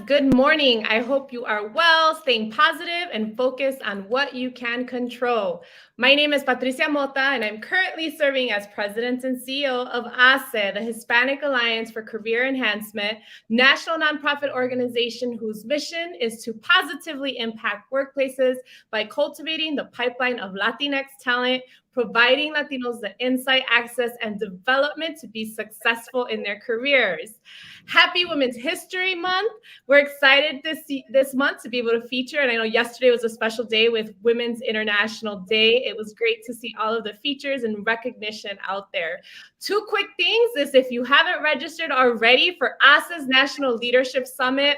Good morning. I hope you are well, staying positive and focused on what you can control. My name is Patricia Mota, and I'm currently serving as President and CEO of HACE, the Hispanic Alliance for Career Enhancement, national nonprofit organization whose mission is to positively impact workplaces by cultivating the pipeline of Latinx talent, providing Latinos the insight, access, and development to be successful in their careers. Happy Women's History Month. We're excited this month to be able to feature, and I know yesterday was a special day with Women's International Day. It was great to see all of the features and recognition out there. Two quick things is if you haven't registered already for ASA's National Leadership Summit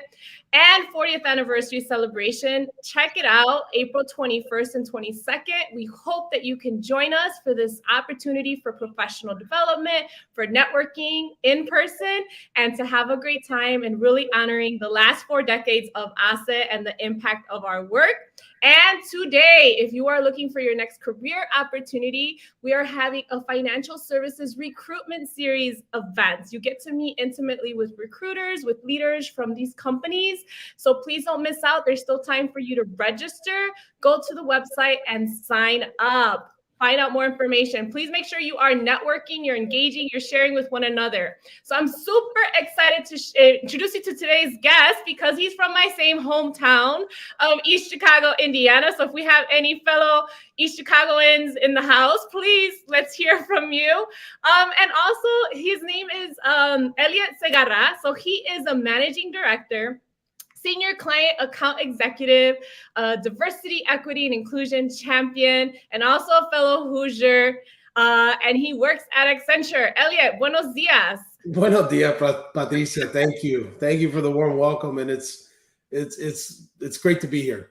and 40th anniversary celebration, check it out, April 21st and 22nd. We hope that you can join us for this opportunity for professional development, for networking in person, and to have a great time and really honoring the last 4 decades of ASA and the impact of our work. And today, if you are looking for your next career opportunity, we are having a financial services recruitment series events. You get to meet intimately with recruiters, with leaders from these companies. So please don't miss out. There's still time for you to register. Go to the website and sign up. Find out more information. Please make sure you are networking, you're engaging, you're sharing with one another. So I'm super excited to introduce you to today's guest because he's from my same hometown of East Chicago, Indiana. So if we have any fellow East Chicagoans in the house, please let's hear from you. And also his name is Elliott Segarra. So he is a managing director, Senior Client Account Executive, Diversity, Equity, and Inclusion Champion, and also a fellow Hoosier. And he works at Accenture. Elliott, buenos dias. Buenos dias, Patricia. Thank you. Thank you for the warm welcome. And it's great to be here.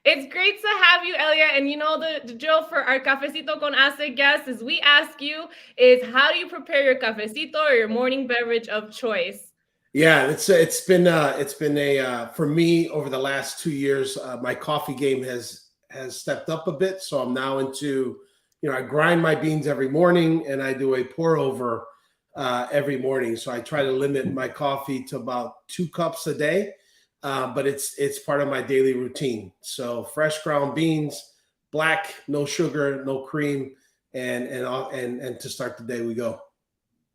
It's great to have you, Elliott. And you know the drill for our Cafecito con Ace guests is we ask you is how do you prepare your cafecito or your morning beverage of choice? Yeah, it's been for me over the last 2 years. My coffee game has stepped up a bit, so I'm now into, I grind my beans every morning and I do a pour over every morning. So I try to limit my coffee to about 2 cups a day, but it's part of my daily routine. So fresh ground beans, black, no sugar, no cream, and to start the day we go.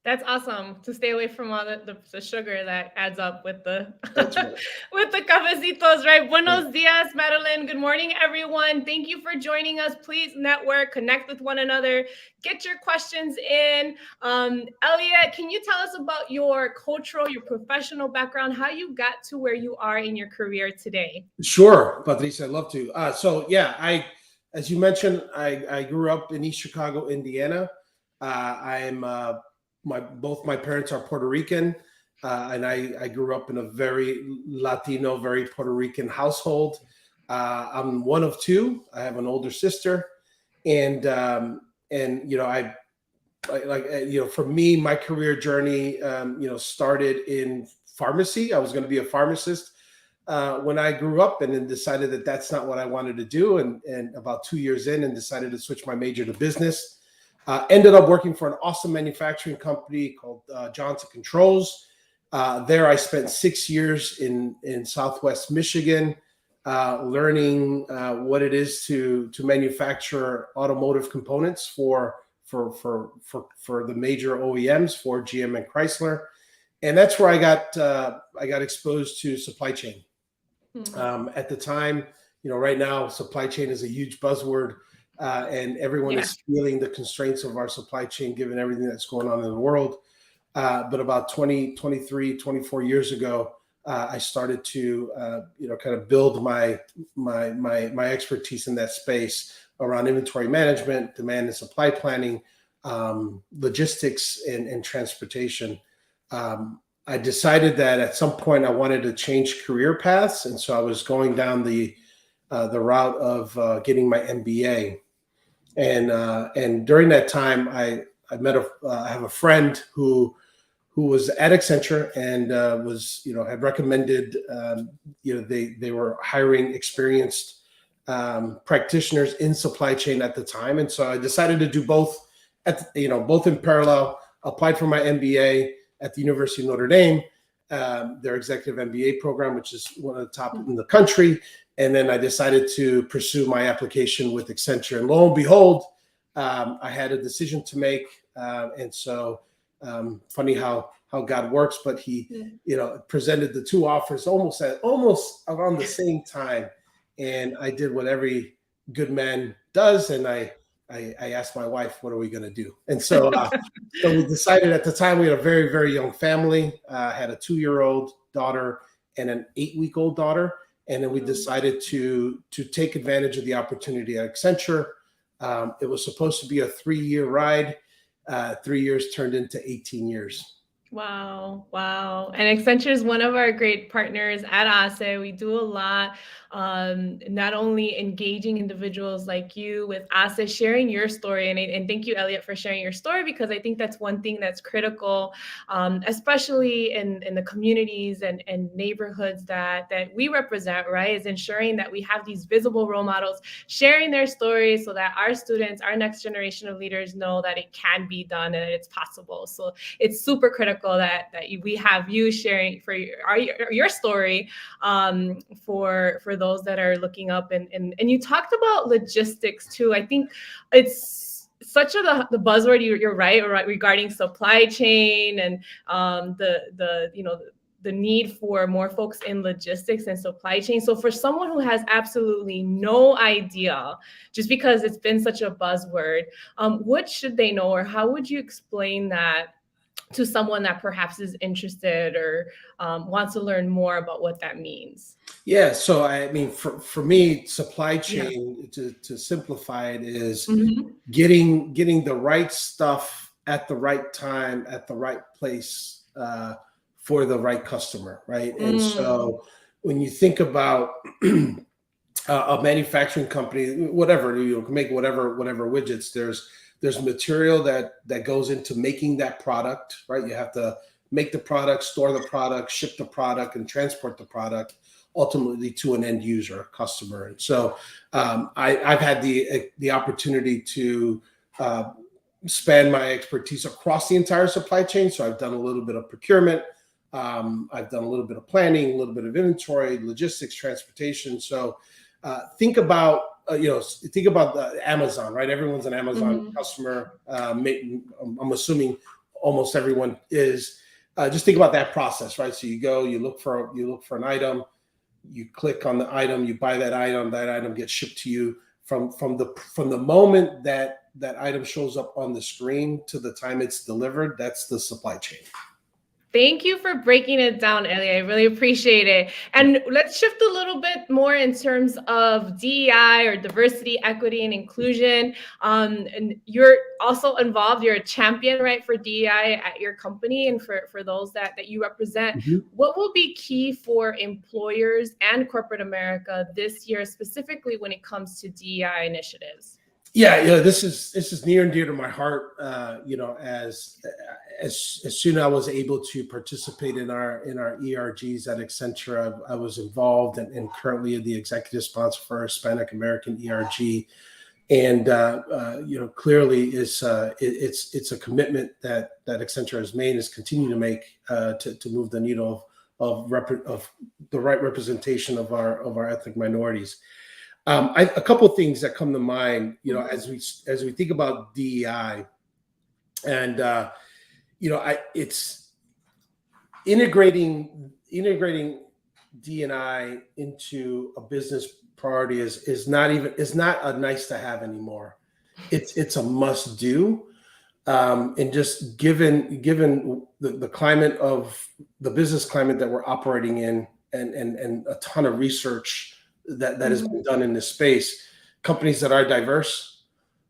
That's awesome to stay away from all the sugar that adds up with the right. with the cafecitos, right? Buenos dias, Madeline. Good morning, everyone. Thank you for joining us. Please network, connect with one another, get your questions in. Elliott, can you tell us about your cultural, your professional background, how you got to where you are in your career today? Sure, Patricia, I'd love to. As you mentioned, I grew up in East Chicago, Indiana. Both my parents are Puerto Rican, and I grew up in a very Latino, very Puerto Rican household. I'm one of 2. I have an older sister, and for me, my career journey, started in pharmacy. I was going to be a pharmacist when I grew up, and then decided that that's not what I wanted to do. And about 2 years in, and decided to switch my major to business. Ended up working for an awesome manufacturing company called Johnson Controls. There I spent 6 years in Southwest Michigan, learning what it is to manufacture automotive components for the major OEMs, for GM and Chrysler. And that's where I got exposed to supply chain. Mm-hmm. At the time, right now, supply chain is a huge buzzword. And everyone is feeling the constraints of our supply chain, given everything that's going on in the world. But about 24 years ago, I started to, kind of build my expertise in that space around inventory management, demand and supply planning, logistics, and transportation. I decided that at some point I wanted to change career paths, and so I was going down the route of getting my MBA. And during that time, I have a friend who was at Accenture and had recommended, they were hiring experienced practitioners in supply chain at the time. And so I decided to do both both in parallel, applied for my MBA at the University of Notre Dame, their executive MBA program, which is one of the top in the country. And then I decided to pursue my application with Accenture. And lo and behold, I had a decision to make. And so funny how God works, but he, presented the two offers almost around the same time. And I did what every good man does. And I asked my wife, what are we going to do? And so, so we decided at the time, we had a very, very young family, had a 2-year-old daughter and an 8-week-old daughter. And then we decided to take advantage of the opportunity at Accenture. It was supposed to be a 3-year ride. 3 years turned into 18 years. Wow. And Accenture is one of our great partners at HACE. We do a lot, not only engaging individuals like you with HACE, sharing your story. And thank you, Elliott, for sharing your story, because I think that's one thing that's critical, especially in the communities and neighborhoods that we represent, right? Is ensuring that we have these visible role models sharing their stories so that our students, our next generation of leaders know that it can be done and it's possible. So it's super critical that we have you sharing for your story, for those that are looking up, and you talked about logistics too. I think it's such the buzzword. You're right regarding supply chain and the need for more folks in logistics and supply chain. So for someone who has absolutely no idea, just because it's been such a buzzword, what should they know, or how would you explain that to someone that perhaps is interested or wants to learn more about what that means? Yeah. So, I mean, for me, supply chain, to simplify it, is getting the right stuff at the right time, at the right place, for the right customer. Right. And so when you think about a manufacturing company, whatever, you can make whatever widgets, there's material that goes into making that product, right? You have to make the product, store the product, ship the product, and transport the product ultimately to an end user, a customer. And so I've had the opportunity to span my expertise across the entire supply chain. So I've done a little bit of procurement. I've done a little bit of planning, a little bit of inventory, logistics, transportation. So think about Amazon, right? Everyone's an Amazon customer. I'm assuming almost everyone is. Just think about that process, right? So you go, you look for an item, you click on the item, you buy that item gets shipped to you. From the moment that item shows up on the screen to the time it's delivered, that's the supply chain. Thank you for breaking it down, Elliott. I really appreciate it. And let's shift a little bit more in terms of DEI, or diversity, equity, and inclusion. And you're also involved. You're a champion, right, for DEI at your company and for those that you represent. What will be key for employers and corporate America this year, specifically when it comes to DEI initiatives? Yeah, this is near and dear to my heart. As soon as I was able to participate in our ERGs at Accenture, I was involved and currently the executive sponsor for our Hispanic American ERG. And clearly it's a commitment that Accenture has made, is continuing to make, to move the needle of the right representation of our ethnic minorities. A couple of things that come to mind, as we think about DEI, and it's integrating D&I into a business priority is not a nice to have anymore. It's a must do, and just given the climate of the business climate that we're operating in, and a ton of research that has been done in this space, companies that are diverse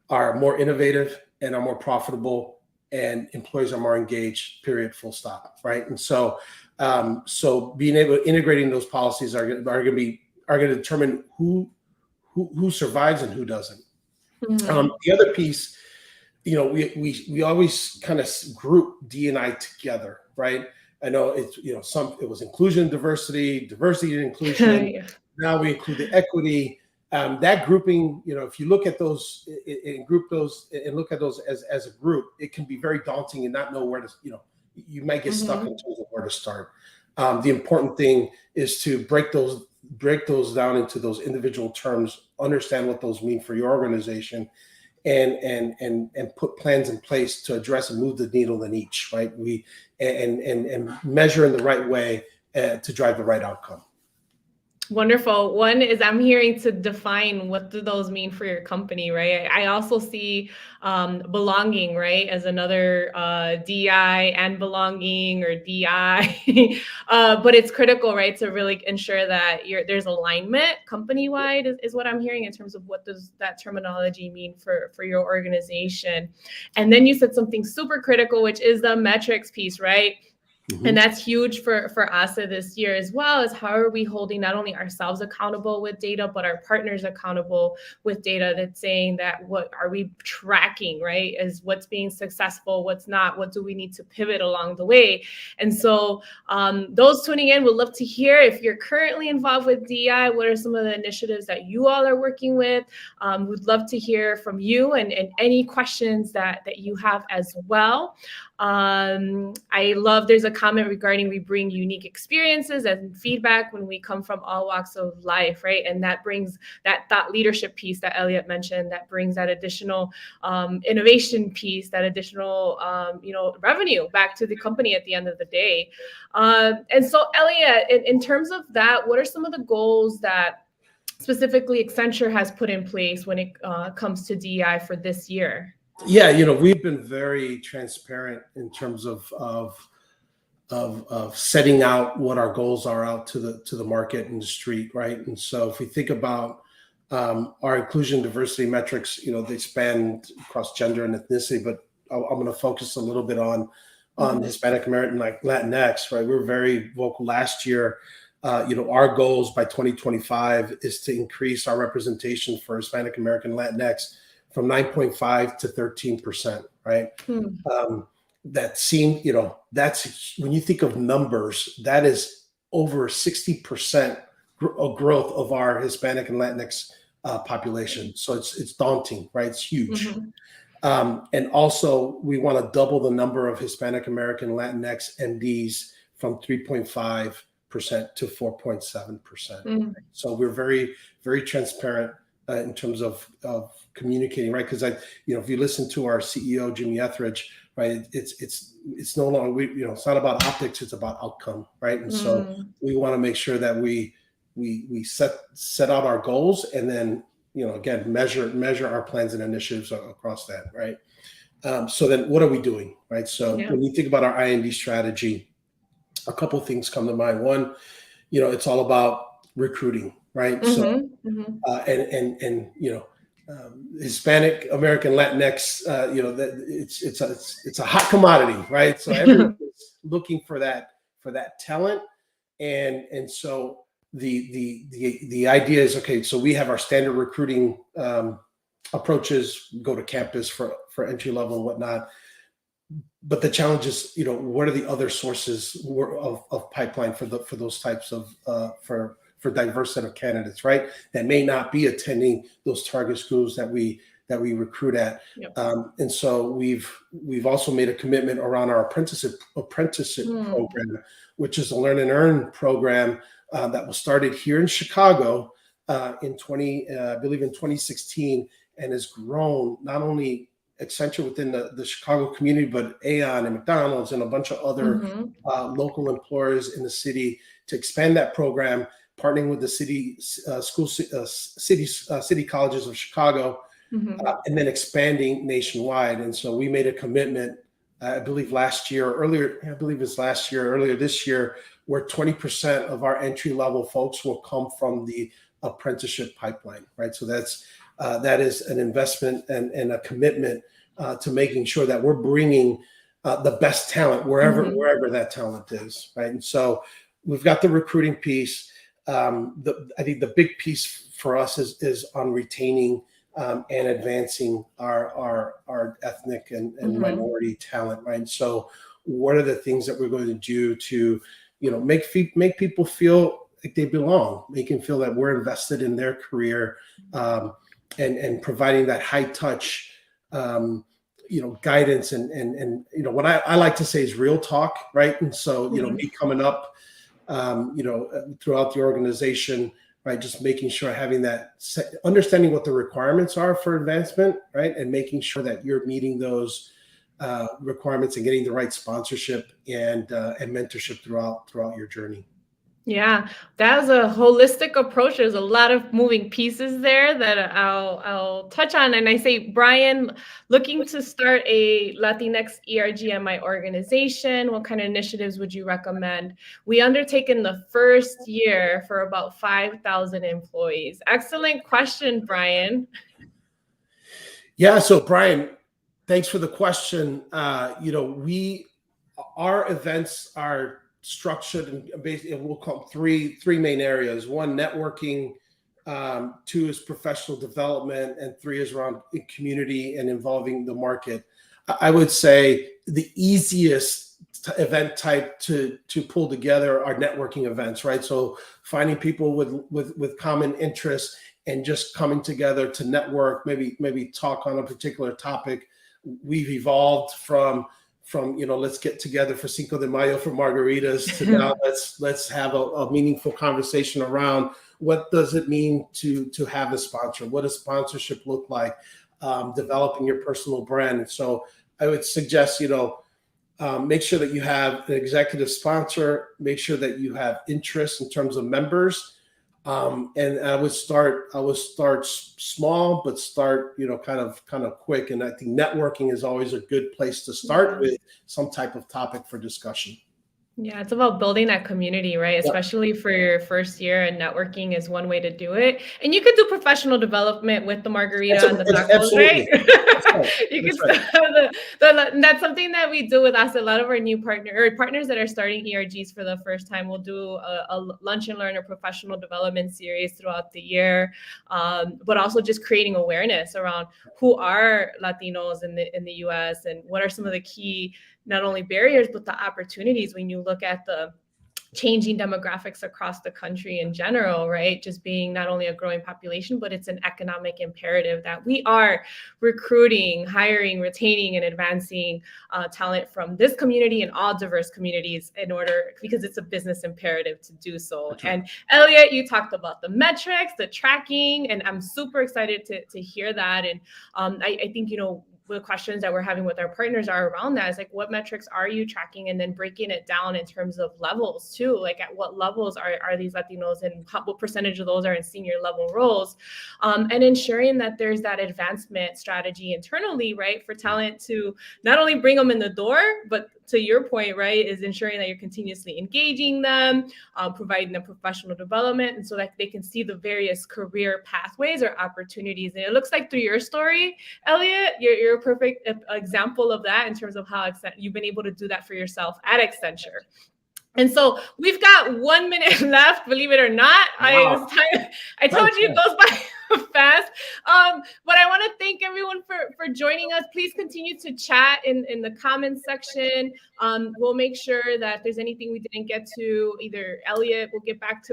are more innovative and are more profitable, and employees are more engaged, period, full stop, right? And so being able to integrating those policies are going to determine who survives and who doesn't. The other piece, we always kind of group D&I together, right? I know it's, it was inclusion, diversity and inclusion. Yeah. Now we include the equity. That grouping, if you look at those and group those and look at those as a group, it can be very daunting and not know where to, you might get stuck in terms of where to start. The important thing is to break those down into those individual terms, understand what those mean for your organization, and put plans in place to address and move the needle in each, right? And measure in the right way to drive the right outcome. Wonderful. One is I'm hearing to define what do those mean for your company, right? I also see belonging, right, as another DI and belonging or DI, but it's critical, right, to really ensure that there's alignment company-wide is what I'm hearing in terms of what does that terminology mean for your organization. And then you said something super critical, which is the metrics piece, right? And that's huge for ASA this year as well, as how are we holding not only ourselves accountable with data, but our partners accountable with data that's saying that what are we tracking, right? Is what's being successful, what's not, what do we need to pivot along the way? And so those tuning in would love to hear if you're currently involved with DI, what are some of the initiatives that you all are working with? We'd love to hear from you and any questions that you have as well. I love there's a comment regarding we bring unique experiences and feedback when we come from all walks of life, right? And that brings that thought leadership piece that Elliott mentioned, that brings that additional innovation piece, that additional revenue back to the company at the end of the day. And so Elliott, in terms of that, what are some of the goals that specifically Accenture has put in place when it comes to DEI for this year? Yeah, we've been very transparent in terms of setting out what our goals are out to the market and the street, right? And so if we think about our inclusion diversity metrics, they span across gender and ethnicity, but I'm going to focus a little bit on Hispanic American, like Latinx, right? We were very vocal last year. Our goals by 2025 is to increase our representation for Hispanic American Latinx from 9.5 to 13%, right? That seemed, that's when you think of numbers, that is over 60% growth of our Hispanic and Latinx population. So it's daunting, right? It's huge. And also we want to double the number of Hispanic American Latinx MDs from 3.5% to 4.7%. So we're very, very transparent in terms of communicating, right? Because if you listen to our CEO Jimmy Etheridge, right, it's no longer it's not about optics, it's about outcome, right? And so we want to make sure that we set out our goals and then again measure our plans and initiatives across that, right? So then what are we doing, right? So when you think about our I&D strategy, a couple of things come to mind. One, it's all about recruiting, right? So Hispanic American Latinx, it's a hot commodity, right? So everyone's looking for that talent, and so the idea is, okay, so we have our standard recruiting approaches, go to campus for entry level and whatnot. But the challenge is, what are the other sources of pipeline for those types of for diverse set of candidates, right? That may not be attending those target schools that we recruit at. And so we've also made a commitment around our apprenticeship program, which is a learn and earn program that was started here in Chicago in 2016, and has grown not only Accenture within the Chicago community, but Aon and McDonald's and a bunch of other local employers in the city to expand that program, partnering with the city colleges of Chicago, and then expanding nationwide. And so we made a commitment, I believe last year, earlier this year, where 20% of our entry level folks will come from the apprenticeship pipeline, right? So that is an investment and a commitment to making sure that we're bringing the best talent wherever that talent is, right? And so we've got the recruiting piece. I think the big piece for us is on retaining and advancing our ethnic and minority talent, right? And so what are the things that we're going to do to make people feel like they belong, make them feel that we're invested in their career, and providing that high touch, guidance and what I like to say is real talk, right? And so, me coming up throughout the organization, right? Just making sure having that understanding what the requirements are for advancement, right? And making sure that you're meeting those requirements and getting the right sponsorship and mentorship throughout your journey. Yeah, that was a holistic approach. There's a lot of moving pieces there that I'll touch on. And I say, Brian, looking to start a Latinx ERG at my organization, what kind of initiatives would you recommend? We undertake in the first year for about 5,000 employees. Excellent question, Brian. Yeah, so Brian, thanks for the question. Our events are structured and basically we'll call them three main areas. One, networking, two is professional development, and three is around community and involving the market. I would say the easiest event type to pull together are networking events, right? So finding people with common interests and just coming together to network, maybe talk on a particular topic. We've evolved from let's get together for Cinco de Mayo for margaritas to now let's have a meaningful conversation around what does it mean to have a sponsor? What does sponsorship look like? Developing your personal brand. And so I would suggest, make sure that you have an executive sponsor, make sure that you have interest in terms of members. And I would start small, but start, kind of quick. And I think networking is always a good place to start with some type of topic for discussion. Yeah, it's about building that community, right? Especially for your first year, and networking is one way to do it. And you could do professional development with the margarita and the tacos, right? You can start that's something that we do with us. A lot of our new partners that are starting ERGs for the first time will do a lunch and learn or professional development series throughout the year, but also just creating awareness around who are Latinos in the U.S. and what are some of the key not only barriers, but the opportunities when you look at the changing demographics across the country in general, right? Just being not only a growing population, but it's an economic imperative that we are recruiting, hiring, retaining, and advancing talent from this community and all diverse communities because it's a business imperative to do so. That's right. And Elliott, you talked about the metrics, the tracking, and I'm super excited to hear that. And I think, the questions that we're having with our partners are around that. It's like, what metrics are you tracking? And then breaking it down in terms of levels too. Like at what levels are these Latinos, and what percentage of those are in senior level roles? And ensuring that there's that advancement strategy internally, right? For talent to not only bring them in the door, but to your point, right, is ensuring that you're continuously engaging them, providing them professional development, and so that they can see the various career pathways or opportunities. And it looks like through your story, Elliott, you're a perfect example of that in terms of how you've been able to do that for yourself at Accenture. And so we've got 1 minute left, believe it or not. Wow. I told you it goes by fast. But I want to thank everyone for joining us. Please continue to chat in the comments section. We'll make sure that if there's anything we didn't get to, either Elliott,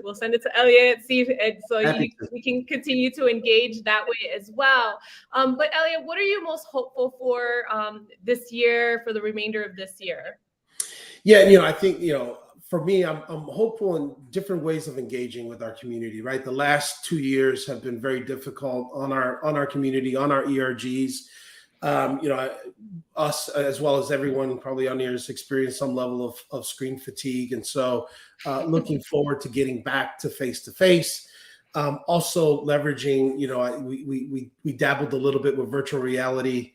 we'll send it to Elliott, we can continue to engage that way as well. But Elliott, what are you most hopeful for this year, for the remainder of this year? Yeah, I think, for me, I'm hopeful in different ways of engaging with our community, right? The last 2 years have been very difficult on our community, on our ERGs. Us, as well as everyone probably on here, has experienced some level of screen fatigue. And so looking forward to getting back to face-to-face. Also leveraging, we dabbled a little bit with virtual reality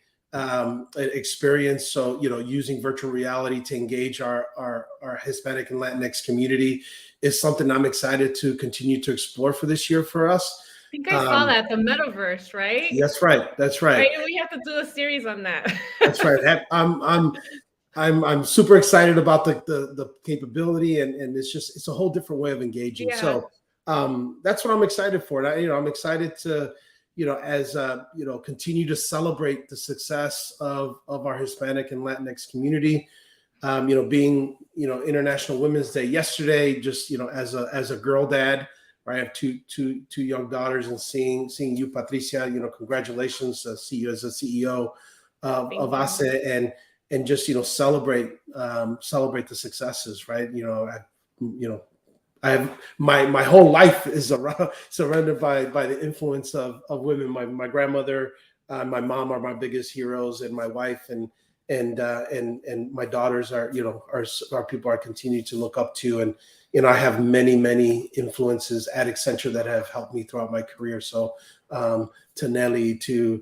experience. So, using virtual reality to engage our Hispanic and Latinx community is something I'm excited to continue to explore for this year for us. I think I saw that, the metaverse, right? That's right. Right, we have to do a series on that. That's right. I'm super excited about the capability, and it's a whole different way of engaging. Yeah. So that's what I'm excited for. And I'm excited to continue to celebrate the success of our Hispanic and Latinx community. Being International Women's Day yesterday, just as a girl dad, right? I have two young daughters, and seeing you, Patricia, congratulations, see you as a CEO of HACE, and just celebrate the successes, right? my whole life is surrounded by the influence of women. My grandmother, my mom are my biggest heroes, and my wife and my daughters are are people I continue to look up to. And I have many influences at Accenture that have helped me throughout my career. So to Nelly, to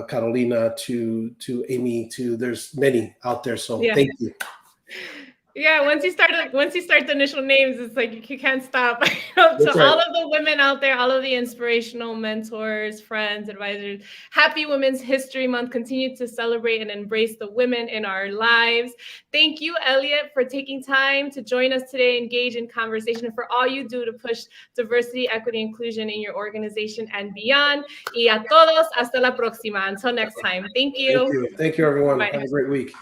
Carolina, to Amy, there's many out there. So thank you. Yeah, once you start the initial names, it's like you can't stop. That's To right. all of the women out there, all of the inspirational mentors, friends, advisors, happy Women's History Month. Continue to celebrate and embrace the women in our lives. Thank you, Elliott, for taking time to join us today, engage in conversation, and for all you do to push diversity, equity, inclusion in your organization and beyond. Y a todos, hasta la próxima. Until next time. Thank you. Thank you, everyone. Bye. Have a great week.